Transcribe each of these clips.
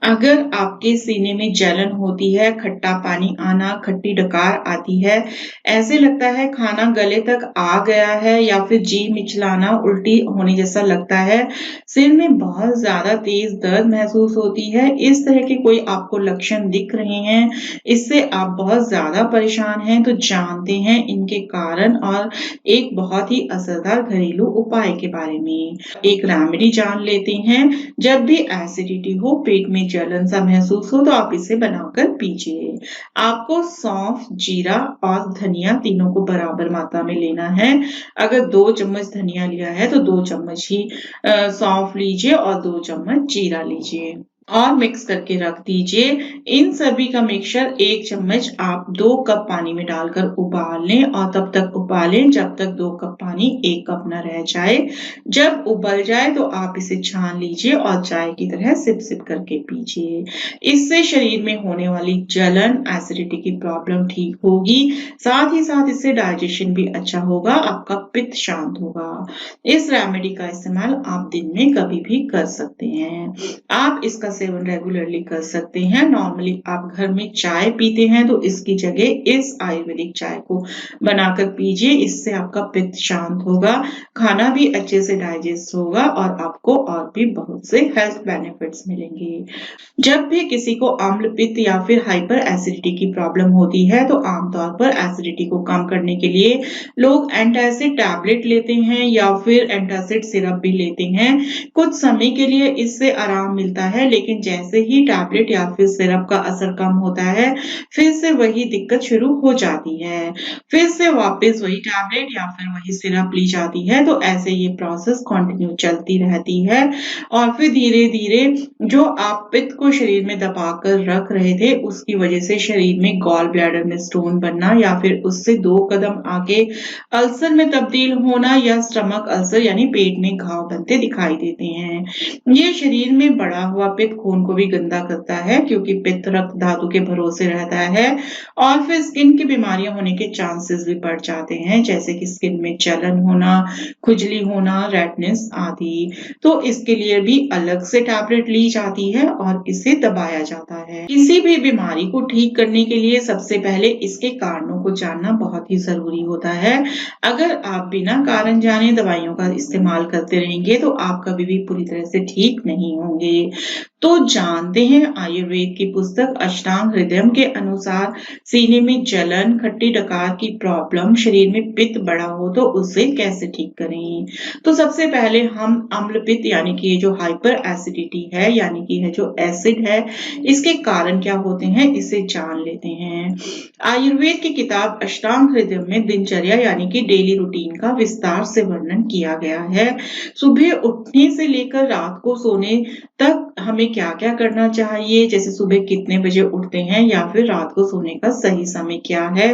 अगर आपके सीने में जलन होती है, खट्टा पानी आना, खट्टी डकार आती है, ऐसे लगता है खाना गले तक आ गया है या फिर जी मिचलाना, उल्टी होने जैसा लगता है, सिर में बहुत ज़्यादा तेज़ दर्द महसूस होती है, इस तरह के कोई आपको लक्षण दिख रहे हैं, इससे आप बहुत ज़्यादा परेशान हैं, तो जानते हैं इनके कारण और एक बहुत ही असरदार घरेलू उपाय के बारे में। एक रेमेडी जान लेते हैं। जब भी एसिडिटी हो, पेट में जलन सा महसूस हो तो आप इसे बनाकर पीजिए। आपको सौंफ, जीरा और धनिया तीनों को बराबर मात्रा में लेना है। अगर 2 चम्मच धनिया लिया है तो 2 चम्मच ही सौंफ लीजिए और 2 चम्मच जीरा लीजिए और मिक्स करके रख दीजिए। इन सभी का मिक्सचर 1 चम्मच आप 2 कप पानी में डालकर उबाल लें और तब तक उबालें जब तक 2 कप पानी 1 कप न रह जाए। जब उबल जाए तो आप इसे छान लीजिए और चाय की तरह सिप सिप करके पीजिए। इससे शरीर में होने वाली जलन, एसिडिटी की प्रॉब्लम ठीक होगी। साथ ही साथ इससे डाइजेशन भी अच्छा होगा, आपका पित्त शांत होगा। इस रेमेडी का इस्तेमाल आप दिन में कभी भी कर सकते हैं। आप इसका सेवन रेगुलरली कर सकते हैं। नॉर्मली आप घर में चाय पीते हैं तो इसकी जगह इस आयुर्वेदिक चाय को बनाकर पीजिए। इससे आपका पित्त शांत होगा, खाना भी अच्छे से डाइजेस्ट होगा और आपको और भी बहुत से हेल्थ बेनिफिट्स मिलेंगे। जब भी किसी को अम्ल पित्त या फिर हाइपर एसिडिटी की प्रॉब्लम होती है तो आमतौर पर एसिडिटी को कम करने के लिए लोग एंटासिड टैबलेट लेते हैं या फिर एंटासिड सिरप भी लेते हैं। कुछ समय के लिए इससे आराम मिलता है, लेकिन जैसे ही टैबलेट या फिर सिरप का असर कम होता है, फिर से वही दिक्कत शुरू हो जाती है। फिर से वापस वही टैबलेट या फिर वही सिरप ली जाती है, तो ऐसे ये प्रोसेस कंटिन्यू चलती रहती है और फिर धीरे-धीरे जो आप पित्त को शरीर में दबाकर रख रहे थे, उसकी वजह से शरीर में गॉल ब्लैडर में स्टोन बनना या फिर उससे 2 कदम आगे अल्सर में तब्दील होना या स्टमक अल्सर यानी पेट में घाव बनते दिखाई देते हैं। ये शरीर में बढ़ा हुआ पित्त खून को भी गंदा करता है, क्योंकि पित्त रक्त धातु के भरोसे रहता है और फिर स्किन की बीमारियां होने के चांसेस भी बढ़ जाते हैं, जैसे कि स्किन में जलन होना, खुजली होना, रेडनेस आदि। तो इसके लिए भी अलग से टैबलेट ली जाती है और इसे दबाया जाता है। किसी भी बीमारी को ठीक करने के लिए सबसे पहले इसके कारणों को जानना बहुत ही जरूरी होता है। अगर आप बिना कारण जाने दवाइयों का इस्तेमाल करते रहेंगे तो आप कभी भी पूरी तरह से ठीक नहीं होंगे। तो जानते हैं आयुर्वेद की पुस्तक अष्टांग हृदयम के अनुसार सीने में जलन, खट्टी डकार की प्रॉब्लम, शरीर में पित्त बढ़ा हो तो उसे कैसे ठीक करें। तो सबसे पहले हम अम्ल पित्त यानी कि ये जो हाइपर एसिडिटी है यानी कि है जो एसिड है, इसके कारण क्या होते हैं इसे जान लेते हैं। आयुर्वेद की किताब अष्टांग हृदयम में दिनचर्या यानी कि डेली रूटीन का विस्तार से वर्णन किया गया है। सुबह उठने से लेकर रात को सोने तक हमें क्या-क्या करना चाहिए, जैसे सुबह कितने बजे उठते हैं या फिर रात को सोने का सही समय क्या है,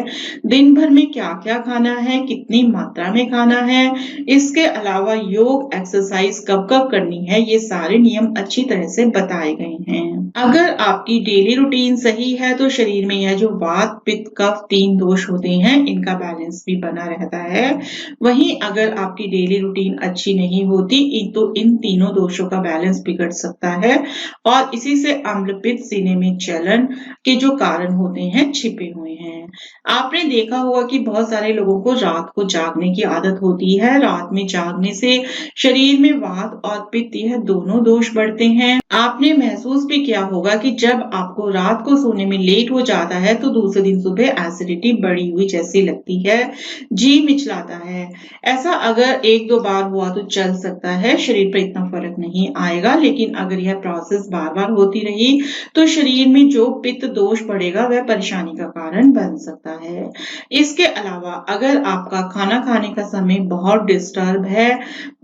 दिन भर में क्या-क्या खाना है, कितनी मात्रा में खाना है, इसके अलावा योग, एक्सरसाइज कब-कब करनी है, ये सारे नियम अच्छी तरह से बताए गए हैं। अगर आपकी डेली रूटीन सही है तो शरीर में यह जो वात, पित्त, कफ 3 दोष होते हैं, इनका बैलेंस भी बना रहता है। वहीं अगर आपकी डेली रूटीन अच्छी नहीं होती तो इन तीनों दोषों का बैलेंस बिगड़ सकता है और इसी से अम्ल पित्त, सीने में जलन के जो कारण होते हैं छिपे हुए हैं। आपने देखा होगा कि बहुत सारे लोगों को रात को जागने की आदत होती है। रात में जागने से शरीर में वात और पित्त यह दोनों दोष बढ़ते हैं। आपने महसूस भी किया होगा कि जब आपको रात को सोने में लेट हो जाता है तो दूसरे दिन सुबह एसिडिटी बढ़ी हुई जैसी लगती है, जी मिचलाता है। ऐसा अगर 1-2 बार हुआ तो चल सकता है, शरीर पर इतना फर्क नहीं आएगा, लेकिन अगर यह प्रोसेस बार-बार होती रही तो शरीर में जो पित्त दोष बढ़ेगा वह परेशानी का कारण बन सकता है। इसके अलावा अगर आपका खाना खाने का समय बहुत डिस्टर्ब है,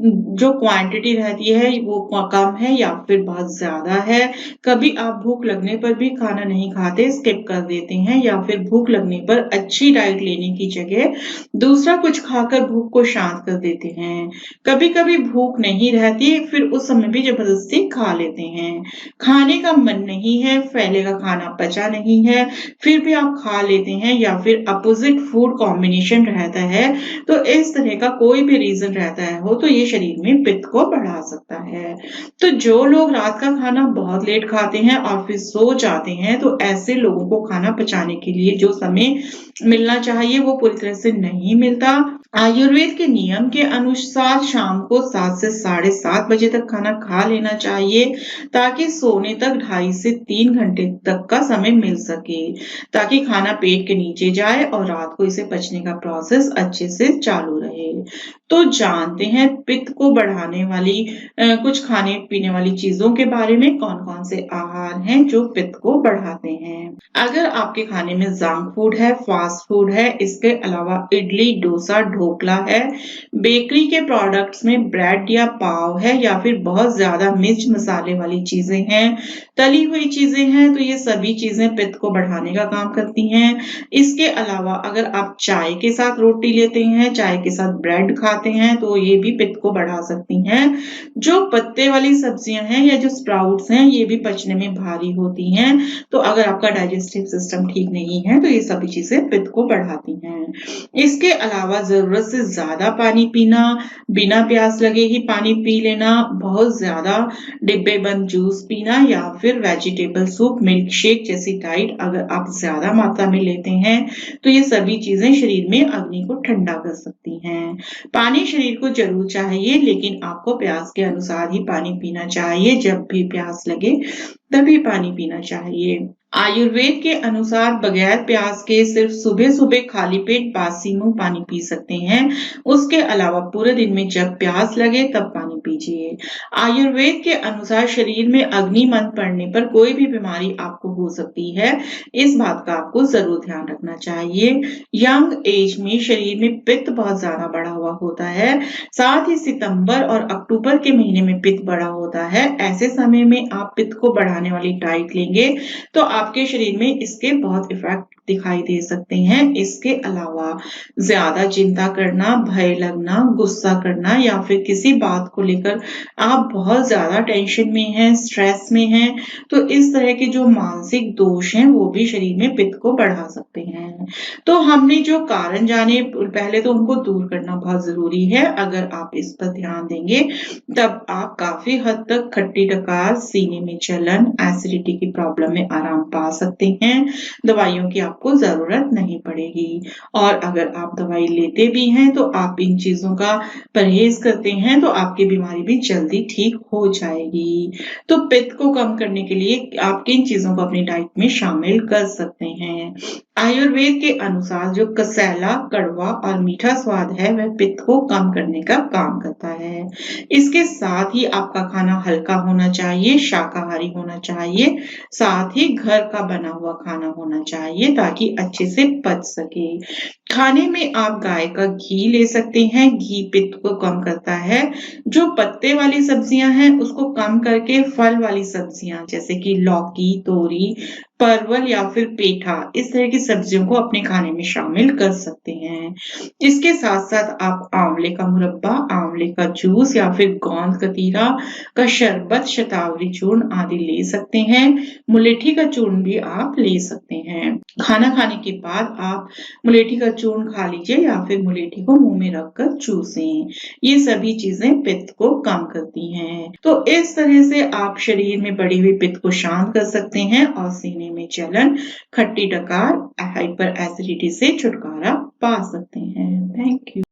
जो क्वांटिटी रहती है वो कम है या फिर बहुत ज़्यादा है, कभी आप भूख लगने पर भी खाना नहीं खाते, स्किप कर देते हैं या फिर भूख लगने पर अच्छी डाइट लेने की जगह दूसरा कुछ खाकर भूख को शांत कर देते हैं। कभी-कभी भूख नहीं रहती, फिर उस समय भी जबरदस्ती खा खा लेते हैं। खाने का मन नहीं है, पहले का खाना पचा नहीं है, फिर भी आप खा लेते हैं या फिर अपोज़िट फूड कॉम्बिनेशन रहता है, तो इस तरह का कोई भी रीज़न रहता है तो ये शरीर में पित्त को बढ़ा सकता है। तो जो लोग रात का खाना बहुत लेट खाते हैं और फिर सो जाते हैं, तो ऐसे लोगों को खाना पचाने के लिए जो समय मिलना चाहिए वो पूरी तरह से नहीं मिलता। आयुर्वेद के नियम के अनुसार शाम को 7 से साढ़े 7 बजे तक खाना खा लेना चाहिए, ताकि सोने तक 2.5 से 3 घंटे तक का समय मिल सके, ताकि खाना पेट के नीचे जाए और रात को इसे पचने का प्रोसेस अच्छे से चालू रहे। तो जानते हैं पित्त को बढ़ाने वाली कुछ खाने पीने वाली चीजों के बारे में, कौन-कौन से आहार हैं जो पित्त को बढ़ाते हैं। अगर आपके खाने में जंक फूड है, फास्ट फूड है, इसके अलावा इडली, डोसा, ढोकला है, बेकरी के प्रोडक्ट्स में ब्रेड या पाव है या फिर बहुत ज्यादा मिर्च मसाले वाली चीजें हैं, तली हुई चीजें हैं, तो ये सभी चीजें पित्त को बढ़ाने का काम करती हैं। इसके अलावा अगर आप चाय के साथ रोटी लेते हैं, चाय के साथ ब्रेड खाते हैं, तो ये भी पित्त को बढ़ा सकती हैं। जो पत्ते वाली सब्जियां हैं या जो स्प्राउट्स हैं, ये भी पचने में भारी होती हैं, तो अगर आपका डाइजेस्टिव सिस्टम ठीक नहीं है, तो ये सभी चीजें पित्त को बढ़ाती हैं। इसके अलावा जरूरत से ज्यादा पानी पीना, बिना प्यास लगे ही पानी पी लेना, बहुत ज्यादा डिब्बे बंद जूस पीना या फिर वेजिटेबल सूप, मिल्क शेक जैसी डाइट अगर आप ज्यादा मात्रा में लेते हैं, तो ये सभी चीजें शरीर में अग्नि को ठंडा कर सकती हैं। पानी शरीर को जरूर चाहिए, लेकिन आपको प्यास के अनुसार ही पानी पीना चाहिए। जब भी प्यास लगे तभी पानी पीना चाहिए। आयुर्वेद के अनुसार बगैर प्यास के सिर्फ सुबह-सुबह खाली पेट बासी मुंह पानी पी सकते हैं। उसके अलावा पूरे दिन में जब प्यास लगे तब पानी पीजिए। आयुर्वेद के अनुसार शरीर में अग्नि मंद पड़ने पर कोई भी बीमारी आपको हो सकती है। इस बात का आपको जरूर ध्यान रखना चाहिए। यंग एज में शरीर में पित्त बहुत ज्यादा बढ़ा हुआ होता है। साथ ही सितंबर और अक्टूबर के महीने में पित्त बढ़ा होता है। ऐसे समय में आप पित्त को बढ़ाने वाली डाइट लेंगे तो आपके शरीर में इसके बहुत इफेक्ट दिखाई दे सकते हैं। इसके अलावा ज्यादा चिंता करना, भय लगना, गुस्सा करना या फिर किसी बात को लेकर आप बहुत ज्यादा टेंशन में हैं, स्ट्रेस में हैं, तो इस तरह के जो मानसिक दोष हैं वो भी शरीर में पित्त को बढ़ा सकते हैं। तो हमने जो कारण जाने, पहले तो उनको दूर करना बहुत जरूरी है। अगर आप इस पर ध्यान देंगे तब आप काफी हद तक खट्टी डकार, सीने में जलन, एसिडिटी की प्रॉब्लम में आराम पा सकते हैं। दवाइयों की आपको जरूरत नहीं पड़ेगी। और अगर आप दवाई लेते भी हैं तो आप इन चीजों का परहेज करते हैं तो आपकी बीमारी भी जल्दी ठीक हो जाएगी। तो पित्त को कम करने के लिए आप किन चीजों को अपनी डाइट में शामिल कर सकते हैं। आयुर्वेद के अनुसार जो कसैला, कड़वा और मीठा स्वाद है वह पित्त को कम करने का काम करता है। इसके साथ ही आपका खाना हल्का होना चाहिए, शाकाहारी होना चाहिए, साथ ही घर का बना हुआ खाना होना चाहिए ताकि अच्छे से पच सके। खाने में आप गाय का घी ले सकते हैं, घी पित्त को कम करता है। जो पत्ते वाली सब्जियां हैं उसको कम करके फल वाली सब्जियां जैसे कि लौकी, तोरी, परवल या फिर पेठा, इस तरह की सब्जियों को अपने खाने में शामिल कर सकते हैं। इसके साथ साथ आप आंवले का मुरब्बा, आंवले का जूस या फिर गोंद कतीरा का शरबत, शतावरी चूर्ण आदि ले सकते हैं। मुलेठी का चूर्ण भी आप ले सकते हैं। खाना खाने के बाद आप मुलेठी का चूर्ण खा लीजिए या फिर मुलेठी को मुंह में रखकर चूसें। ये सभी चीजें पित्त को कम करती हैं। तो इस तरह से आप शरीर में बढ़ी हुई पित्त को शांत कर सकते हैं और सीने में जलन, खट्टी डकार, हाइपर एसिडिटी से छुटकारा पा सकते हैं। Thank you.